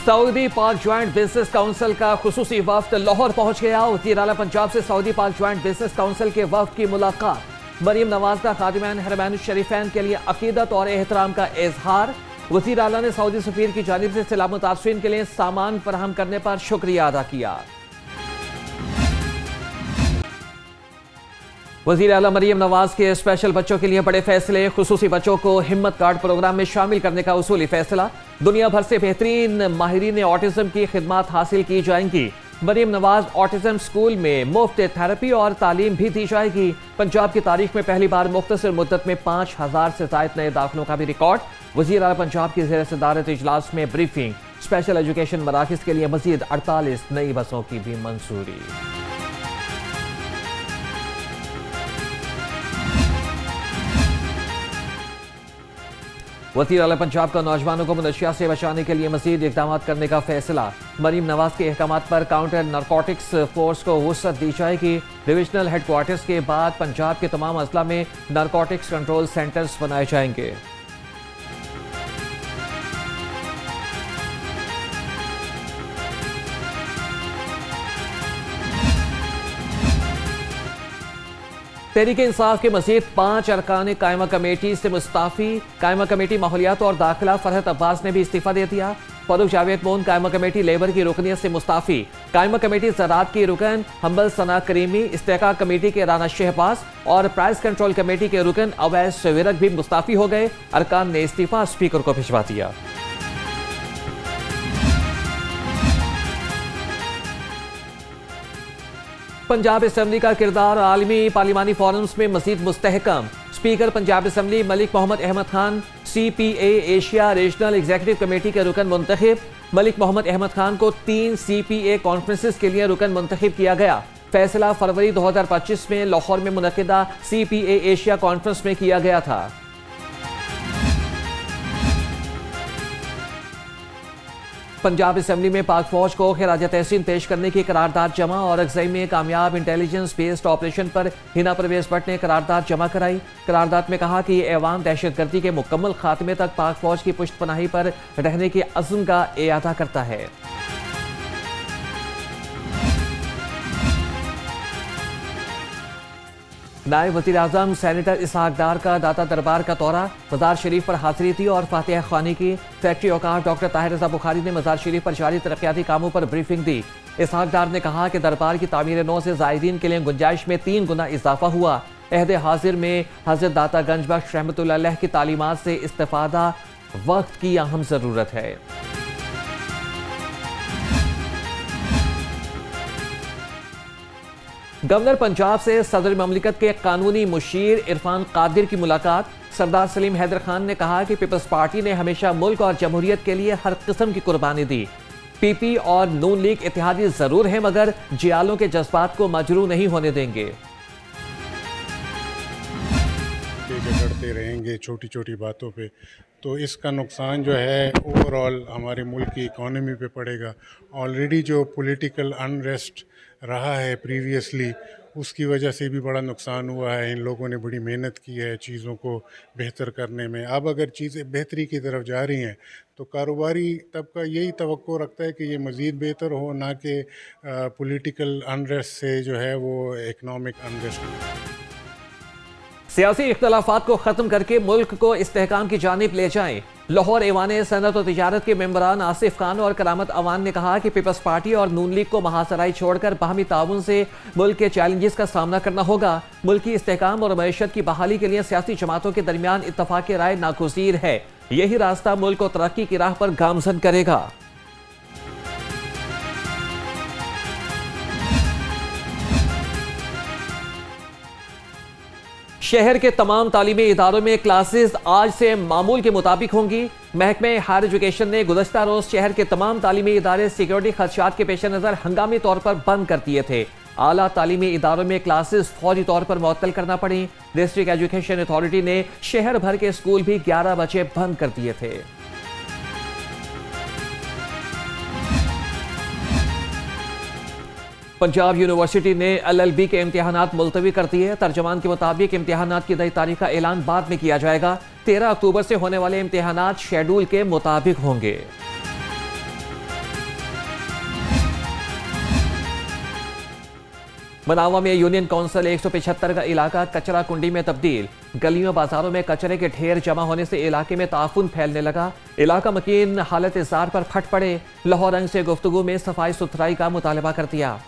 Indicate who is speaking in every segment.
Speaker 1: Saudi पाक joint business council का खुसूसी वफ्द लाहौर पहुंच गया। वज़ीर आला पंजाब से सऊदी पाक ज्वाइंट बिजनेस काउंसिल के वफ्द की मुलाकात। मरियम नवाज का खादिमैन हरमैन शरीफैन के लिए अकीदत और एहतराम का इजहार। वज़ीर आला ने सऊदी सफीर की जानिब से सैलाब मुतासरीन के लिए सामान फराहम करने पर शुक्रिया अदा किया। वज़ीर आला मरियम नवाज के स्पेशल बच्चों के लिए बड़े फैसले। खुसूसी बच्चों को हिम्मत कार्ड प्रोग्राम में शामिल करने का उसूली फैसला। दुनिया भर से बेहतरीन माहिरीन ऑटिज्म की खिदमात हासिल की जाएंगी। मरियम नवाज ऑटिज्म स्कूल में मुफ्त थेरेपी और तालीम भी दी जाएगी। पंजाब की तारीख में पहली बार मुख्तसर मुद्दत में 5000 से ज़ायद नए दाखिलों का भी रिकॉर्ड। वज़ीर आला पंजाब की ज़ेर सदारत इजलास में ब्रीफिंग। स्पेशल एजुकेशन मराकिज़ के लिए मजीद 48 नई बसों की भी मंजूरी। वज़ीर आला पंजाब का नौजवानों को मनशियात से बचाने के लिए मजीद इक़दाम करने का फैसला। मरीम नवाज के अहकामात पर काउंटर नारकोटिक्स फोर्स को वुसअत दी जाएगी। डिविजनल हेडक्वार्टर्स के बाद पंजाब के तमाम अजला में नारकोटिक्स कंट्रोल सेंटर्स बनाए जाएंगे। तहरीक इंसाफ के मजीद 5 अरकान कायमा कमेटी से मुस्ताफी। कायमा कमेटी माहौलियात और दाखिला फरहत अब्बास ने भी इस्तीफा दे दिया। फरूख जावेद मोन कायमा कमेटी लेबर की रुकनियत से मुस्ताफी। कायमा कमेटी ज़राअत की रुकन हम्बल सना करीमी, इस्तेहकाक कमेटी के राना शहबाज और प्राइस कंट्रोल कमेटी के रुकन अवैस विरक भी मुस्ताफी हो गए। अरकान ने इस्तीफा स्पीकर को भिजवा दिया। पंजाब असम्बली का किरदार आलमी पार्लिमानी फोरम्स में मजीद मुस्तहकम। Speaker Punjab assembly Malik Mohammad Ahmad Khan CPA Asia regional executive committee के रुकन मुंतखब। मलिक मोहम्मद अहमद खान को 3 CPA कॉन्फ्रेंसेस के लिए रुकन मुंतखब किया गया। फैसला फरवरी 2025 में लाहौर में मुनक्किदा CPA एशिया कॉन्फ्रेंस में किया गया था। पंजाब असम्बली में पाक फौज को खिराज तहसीन पेश करने की करारदाद जमा। और अगजई में कामयाब इंटेलिजेंस बेस्ड ऑपरेशन पर हिना परवेज भट्ट ने करारदाद जमा कराई। करारदाद में कहा कि ये ऐवान दहशतगर्दी के मुकम्मल खात्मे तक पाक फौज की पुष्टपनाही पर रहने के अज़्म का इयादा करता है। नायब वज़ीर आज़म सेनेटर इसहाक डार का दाता दरबार का दौरा। मज़ार शरीफ पर हाजिरी थी और फातिहा ख़्वानी की। सेक्रेटरी औकाफ डॉक्टर ताहिर रज़ा बुखारी ने मज़ार शरीफ पर जारी तरक्याती कामों पर ब्रीफिंग दी। इसहाक डार ने कहा कि दरबार की तामीर नौ से ज़ायरीन के लिए गुंजाइश में 3 गुना इजाफा हुआ। अहद हाजिर में हज़रत दाता गंज बख्श रहमतुल्लाह अलैह की तालीमात से इस्तिफ़ादा वक्त की अहम ज़रूरत है। गवर्नर पंजाब से सदर ममलिकत के कानूनी मुशीर इरफान कादिर की मुलाकात। सरदार सलीम हैदर खान ने कहा कि पीपल्स पार्टी ने हमेशा मुल्क और जमहूरियत के लिए हर किस्म की कुर्बानी दी। PP और नून लीग इत्तेहादी जरूर है मगर जियालों के जज्बात को मजरू नहीं होने देंगे।
Speaker 2: झगड़ते रहेंगे छोटी छोटी बातों पे तो इसका नुकसान जो है ओवरऑल हमारे मुल्क की इकॉनमी पे पड़ेगा। ऑलरेडी जो पॉलिटिकल अनरेस्ट रहा है प्रीवियसली उसकी वजह से भी बड़ा नुकसान हुआ है। इन लोगों ने बड़ी मेहनत की है चीज़ों को बेहतर करने में। अब अगर चीज़ें बेहतरी की तरफ जा रही हैं तो कारोबारी तबका यही तवक्को रखता है कि ये मज़ीद बेहतर हो, ना कि पॉलिटिकल अनरेस्ट से जो है वो इकनॉमिक अनरेस्ट।
Speaker 1: सियासी इख्तलाफात को ख़त्म करके मुल्क को इस्तेहकाम की जानिब ले जाएं। लाहौर ऐवान सनत और तिजारत के मेंबरान आसिफ खान और करामत अवान ने कहा कि पीपल्स पार्टी और नून लीग को महासराई छोड़कर बाहमी ताउन से मुल्क के चैलेंजेस का सामना करना होगा। मुल्क की इस्तेहकाम और मईशत की बहाली के लिए सियासी जमातों के दरमियान इत्तफाक राय नागुज़ीर है। यही रास्ता मुल्क को तरक्की की राह पर गामजन करेगा। शहर के तमाम तालीमी इदारों में क्लासेस आज से मामूल के मुताबिक होंगी। महकमे हायर एजुकेशन ने गुज़श्ता रोज शहर के तमाम तालीमी इदारे सिक्योरिटी खदशात के पेश नज़र हंगामी तौर पर बंद कर दिए थे। आला तालीमी इदारों में क्लासेस फौरी तौर पर मुअत्तल करना पड़ी। डिस्ट्रिक्ट एजुकेशन अथॉरिटी ने शहर भर के स्कूल भी 11 बजे बंद कर दिए थे। पंजाब यूनिवर्सिटी ने LLB के इम्तिहानात मुलतवी कर दिए। तर्जमान के मुताबिक इम्तिहानात की नई तारीख का ऐलान बाद में किया जाएगा। 13 अक्टूबर से होने वाले इम्तिहानात शेड्यूल के मुताबिक होंगे। मनावा में यूनियन काउंसिल 175 का इलाका कचरा कुंडी में तब्दील। गलियों बाजारों में कचरे के ढेर जमा होने से इलाके में ताफुन फैलने लगा। इलाका मकीन हालत इज़्ज़ार पर फट पड़े। लाहौर रंग से गुफ्तगू में सफाई सुथराई का मुतालबा कर दिया।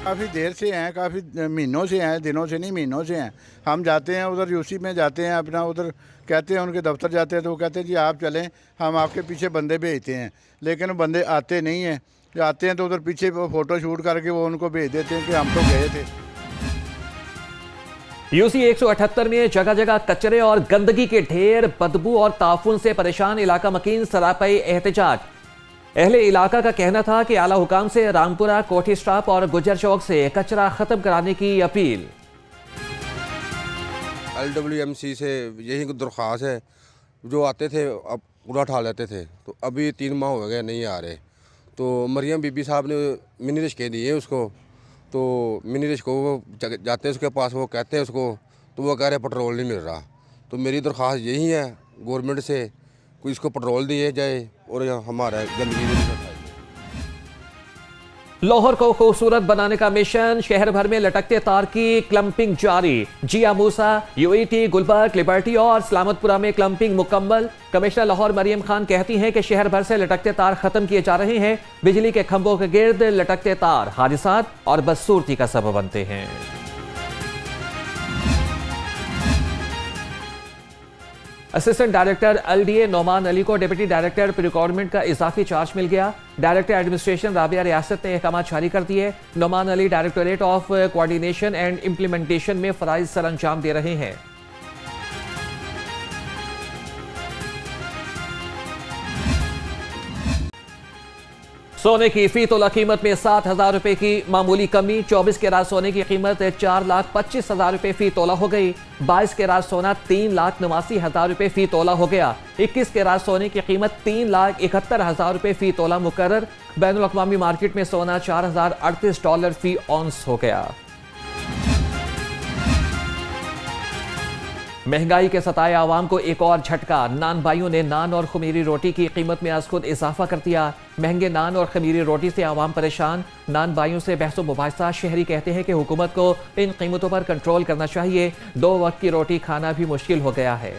Speaker 3: काफ़ी देर से हैं, काफ़ी महीनों से हैं, दिनों से नहीं महीनों से हैं। हम जाते हैं उधर यूसी में जाते हैं, अपना उधर कहते हैं उनके दफ्तर जाते हैं तो वो कहते हैं जी आप चलें, हम आपके पीछे बंदे भेजते हैं, लेकिन बंदे आते नहीं हैं। जो आते हैं तो उधर पीछे वो फ़ोटो शूट करके वो उनको भेज देते हैं कि हम तो गए थे।
Speaker 1: यूसी 178 में जगह जगह कचरे और गंदगी के ढेर, बदबू और ताफुन से परेशान इलाका मकीन सरापई एहतजाज। अहले इलाका का कहना था कि आला हुकाम से रामपुरा, कोठी स्टॉप और गुजर चौक से कचरा खत्म कराने की अपील।
Speaker 4: LWMC से यही दरख्वास्त है, जो आते थे अब कूड़ा उठा लेते थे, तो अभी 3 माह हो गए नहीं आ रहे। तो मरियम बीबी साहब ने मिनी रिश्के दिए उसको, तो मिनी रिश्को वो जाते हैं उसके पास, वो कहते हैं उसको, तो वो कह रहे पेट्रोल नहीं मिल रहा। तो मेरी दरख्वास्त यही है गवर्नमेंट से, कोई इसको पेट्रोल दिए जाए और हमारा गंदगी।
Speaker 1: लाहौर को खूबसूरत बनाने का मिशन, शहर भर में लटकते तार की क्लंपिंग जारी। जिया मूसा, UET, गुलबर्ग, लिबर्टी और सलामतपुरा में क्लंपिंग मुकम्मल। कमिश्नर लाहौर मरियम खान कहती हैं कि शहर भर से लटकते तार खत्म किए जा रहे हैं। बिजली के खंभों के गिर्द लटकते तार हादिसात और बदसूरती का सबब बनते हैं। Assistant director LDA Noman Ali को डिप्टी डायरेक्टर प्रिकॉर्मेंट का इजाफी चार्ज मिल गया। डायरेक्टर एडमिनिस्ट्रेशन राबिया रियासत ने अहकाम जारी कर दिए। Noman Ali directorate of coordination and implementation में फराइज सर अंजाम दे रहे हैं। सोने की फी तोला कीमत में 7,000 रुपए की मामूली कमी। 24 कैरात सोने की कीमत 4,25,000 रुपए फी तोला हो गई। 22 कैरात सोना 3,89,000 रुपए फी तोला हो गया। 21 कैरात सोने की कीमत 3,71,000 रुपए फी तोला मुकर्रर। बैनुल अक़वामी मार्केट में सोना $4,038 फी औंस हो गया। महंगाई के सताए आवाम को एक और झटका। नान भाइयों ने नान और खमीरी रोटी की कीमत में आज खुद इजाफा कर दिया। महंगे नान और खमीरी रोटी से आवाम परेशान। नान भाइयों से बहस मुबाहिसा। शहरी कहते हैं कि हुकूमत को इन कीमतों पर कंट्रोल करना चाहिए। 2 वक्त की रोटी खाना भी मुश्किल हो गया है।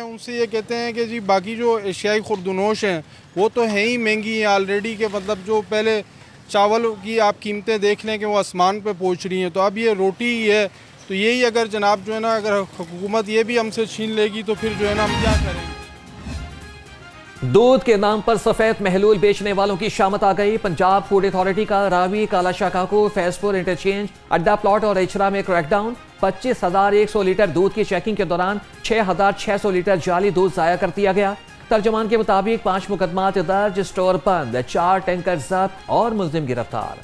Speaker 5: उनसे ये कहते हैं कि जी बाकी जो एशियाई खुर्दनोश हैं वो तो है ही महंगी है ऑलरेडी, के मतलब जो पहले चावल की आप कीमतें देख लें कि वो आसमान पे पहुंच रही हैं, तो अब ये रोटी ही है। तो यही अगर जनाब जो है ना, अगर हुकूमत ये भी हमसे छीन लेगी तो फिर जो है ना हम क्या करेंगे।
Speaker 1: दूध के नाम पर सफेद महलूल बेचने वालों की शामत आ गई। पंजाब फूड अथॉरिटी का रावी, काला शाकाकू, फैजपुर इंटरचेंज, अड्डा प्लॉट और इचरा में क्रैकडाउन। 25,100 लीटर दूध की चेकिंग के दौरान 6,600 लीटर जाली दूध जाया कर दिया गया। तर्जुमान के मुताबिक 5 मुकदमात दर्ज, स्टोर बंद, 4 टैंकर जब्त और मुल्जिम गिरफ्तार।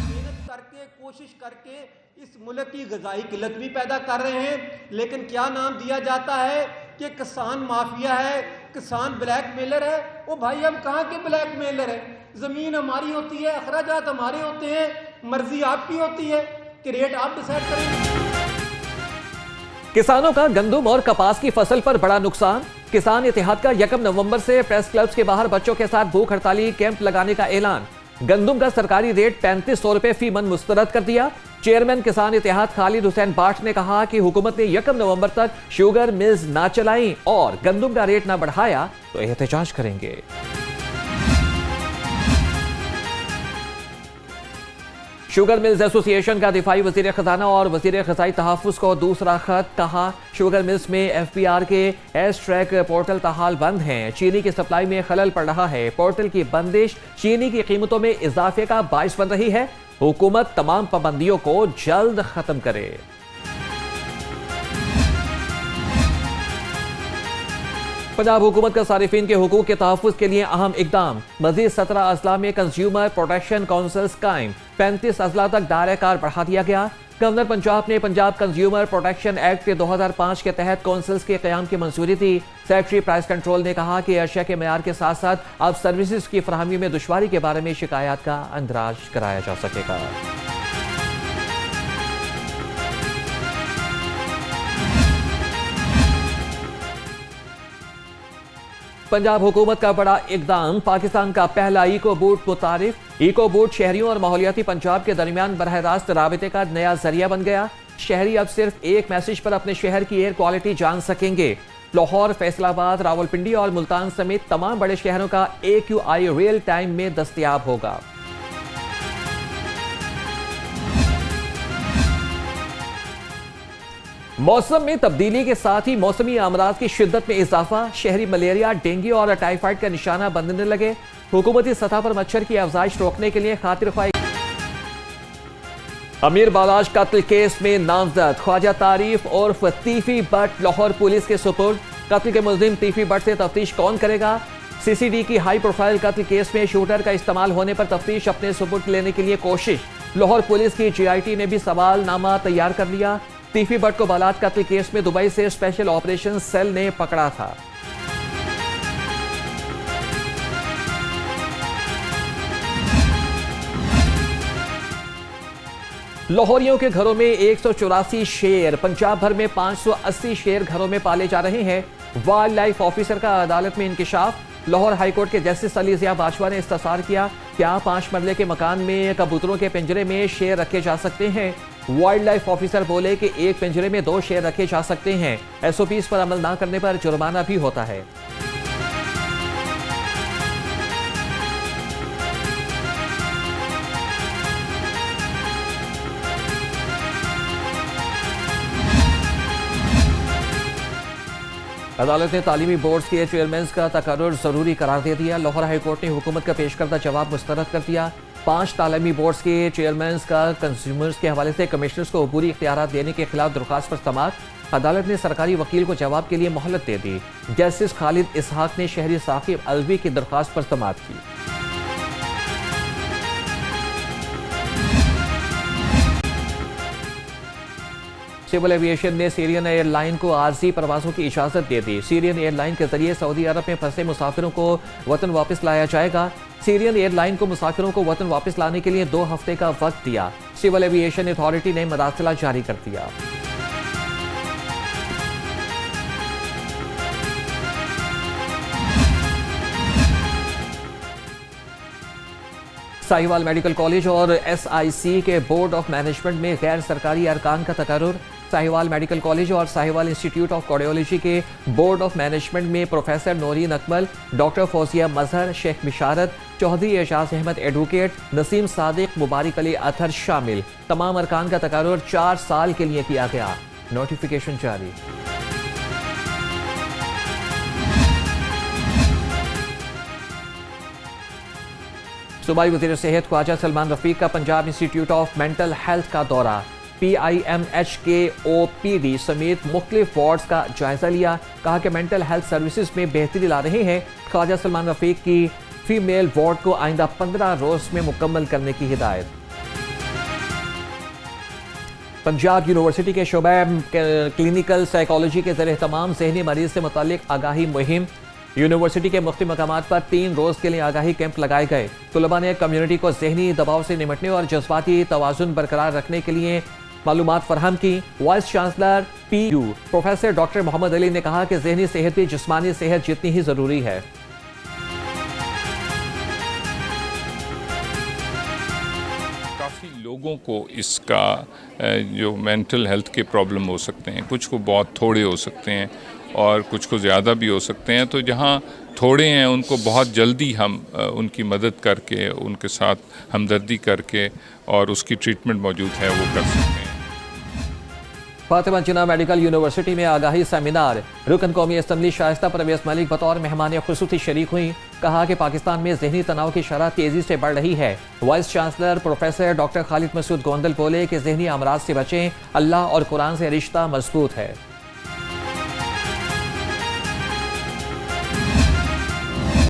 Speaker 6: मेहनत करके, कोशिश करके इस मुल्क की ग़िज़ाई किल्लत भी पैदा कर रहे हैं, लेकिन क्या नाम दिया जाता है कि किसान माफिया है, किसान ब्लैक मेलर है। वो भाई हम कहाँ के ब्लैक मेलर है? ज़मीन हमारी होती है, अखराजात हमारे होते हैं, मर्जी आपकी होती है कि रेट आप डिसाइड करेंगे।
Speaker 1: किसानों का गंदम और कपास की फसल पर बड़ा नुकसान। किसान इत्तेहाद का 1 नवंबर से प्रेस क्लब्स के बाहर बच्चों के साथ भूख हड़ताली कैंप लगाने का ऐलान। गंदम का सरकारी रेट 3500 रुपए फी मन मुस्तरद कर दिया। चेयरमैन किसान इत्तेहाद खालिद हुसैन बाट ने कहा कि हुकूमत ने 1 नवंबर तक शुगर मिल्स ना चलाई और गंदम का रेट ना बढ़ाया तो एहतजाज करेंगे। शुगर मिल्स एसोसिएशन का दिफाई वजीर खजाना और वजीर ग़िज़ाई तहफ़्फ़ुज़ को दूसरा खत। कहा शुगर मिल्स में FPR के एस ट्रैक पोर्टल ताहाल बंद हैं। चीनी की सप्लाई में खलल पड़ रहा है। पोर्टल की बंदिश चीनी की कीमतों में इजाफे का बाइस बन रही है। हुकूमत तमाम पाबंदियों को जल्द खत्म करे। पंजाब हुकूमत का सारिफिन के हुकूक के तहफ़्फ़ुज़ के लिए अहम इकदाम। मज़ीद 17 अजला में कंज्यूमर प्रोटेक्शन काउंसिल्स कायम। 35 अजला तक दायरा कार बढ़ा दिया गया। गवर्नर पंजाब ने पंजाब कंज्यूमर प्रोटेक्शन एक्ट के 2005 के तहत काउंसिल्स के क़याम की मंजूरी दी। सेक्रेटरी प्राइस कंट्रोल ने कहा कि अशिया के मेयार के साथ साथ अब सर्विसेज की फराहमी में दुश्वारी के बारे में शिकायत का अंदराज कराया जा सकेगा। पंजाब हुकूमत का बड़ा इकदाम, पाकिस्तान का पहला इको बोट मुतारिफ। इको बोट शहरियों और माहौलियाती पंजाब के दरमियान बरह रास्त राबते का नया जरिया बन गया। शहरी अब सिर्फ एक मैसेज पर अपने शहर की एयर क्वालिटी जान सकेंगे। लाहौर, फैसलाबाद, रावलपिंडी और मुल्तान समेत तमाम बड़े शहरों का AQI रियल टाइम में दस्तयाब होगा। मौसम में तब्दीली के साथ ही मौसमी अमराज की शिद्दत में इजाफा, शहरी मलेरिया, डेंगू और टाइफाइड का निशाना बनने लगे। हुकूमती सतह पर मच्छर की अफजाइश रोकने के लिए खातिर ख्वाही। अमीर बालाश कत्ल केस में नामजद ख्वाजा तारीफ और तीफी बट लाहौर पुलिस के सुपुर्द। कत्ल के मुल्जिम तीफी बट से तफ्तीश कौन करेगा? CCD की हाई प्रोफाइल कत्ल केस में शूटर का इस्तेमाल होने पर तफ्तीश अपने सुपुर्द लेने के लिए कोशिश। लाहौर पुलिस की GIT ने भी सवालनामा तैयार कर लिया। तीफी बट को बालात कत्ल केस में दुबई से स्पेशल ऑपरेशन सेल ने पकड़ा था। लाहौरियों के घरों में 184 शेर, पंजाब भर में 580 शेर घरों में पाले जा रहे हैं। वाइल्ड लाइफ ऑफिसर का अदालत में इंकिशाफ। लाहौर हाईकोर्ट के जस्टिस अली ज़िया बाजवा ने इस्तफसार किया, क्या 5 मरले के मकान में कबूतरों के पिंजरे में शेर रखे जा सकते हैं? वाइल्ड लाइफ ऑफिसर बोले कि एक पिंजरे में 2 शेर रखे जा सकते हैं। SOPs पर अमल ना करने पर जुर्माना भी होता है। अदालत ने तालीमी बोर्ड्स के चेयरमैन का तकर्रुर जरूरी करार दे दिया। लाहौर हाईकोर्ट ने हुकूमत का पेश करदा जवाब मुस्तरद कर दिया। 5 तालीमी बोर्ड्स के चेयरमैन का कंज्यूमर्स के हवाले से कमिश्नर्स को अबूरी इख्तियारात देने के खिलाफ दरख्वास्त पर समाअत। अदालत ने सरकारी वकील को जवाब के लिए मोहलत दे दी। जस्टिस खालिद इसहाक ने शहरी साकिब अलवी की दरख्वास्त पर समाअत की। सिविल एविएशन ने सीरियन एयरलाइन को आरजी परवाजों की इजाजत दे दी। सीरियन एयरलाइन के जरिए सऊदी अरब में फंसे मुसाफिरों को वतन वापस लाया जाएगा। सीरियन एयरलाइन को मुसाफिरों को वतन वापस लाने के लिए 2 हफ्ते का वक्त दिया। सिविल एविएशन अथॉरिटी ने मदाखिला जारी कर दिया। साहिवाल मेडिकल कॉलेज और SIC के बोर्ड ऑफ मैनेजमेंट में गैर सरकारी अरकान का तकर्रुर। साहिवाल मेडिकल कॉलेज और साहिवाल इंस्टीट्यूट ऑफ कार्डियोलॉजी के बोर्ड ऑफ मैनेजमेंट में प्रोफेसर नूरीन अकमल, डॉक्टर फौजिया मजहर, शेख बिशारत, चौधरी एजाज अहमद एडवोकेट, नसीम सादिक, मुबारक अली अतहर शामिल। तमाम अरकान का तकर्रुर 4 साल के लिए किया गया। नोटिफिकेशन जारी। सूबाई वज़ीर सेहत ख्वाजा सलमान रफीक का Punjab institute of mental health का दौरा। PIMH के OPD समेत मुख्तलिफ वार्ड्स का जायजा लिया। कहा कि मेंटल हेल्थ सर्विसेज में बेहतरी ला रहे हैं। ख्वाजा सलमान रफीक की फीमेल वार्ड को आइंदा 15 रोज में मुकम्मल करने की हिदायत। पंजाब यूनिवर्सिटी के शोबा क्लिनिकल साइकोलॉजी के ज़रिए तमाम ज़हनी मरीज से मुतालिक आगाही मुहिम। यूनिवर्सिटी के मुख्तलिफ मकामात पर 3 रोज के लिए आगाही कैंप लगाए गए। तुलबा ने कम्युनिटी को ज़हनी दबाव से निपटने और जज्बाती तवाज़ुन बरकरार रखने के लिए मालूमात फरहम की। Vice chancellor PU professor doctor Mohammad Ali ने कहा कि ज़हनी सेहत भी जिस्मानी सेहत जितनी ही ज़रूरी है।
Speaker 7: काफ़ी लोगों को इसका जो मेंटल हेल्थ के प्रॉब्लम हो सकते हैं, कुछ को बहुत थोड़े हो सकते हैं और कुछ को ज़्यादा भी हो सकते हैं। तो जहाँ थोड़े हैं उनको बहुत जल्दी हम उनकी मदद करके, उनके साथ हमदर्दी करके और उसकी ट्रीटमेंट मौजूद है वो कर सकते हैं।
Speaker 1: फातिमा जिन्ना मेडिकल यूनिवर्सिटी में आगाही सेमिनार। रुकन कौमी असम्बली शाइस्ता परवेज मलिक बतौर मेहमान खुसूसी शरीक हुई। कहा कि पाकिस्तान में ज़हनी तनाव की शरह तेज़ी से बढ़ रही है। Vice chancellor professor doctor Khalid Masood Gondal बोले कि ज़हनी अमराज से बचें, अल्लाह और कुरान से रिश्ता मजबूत है।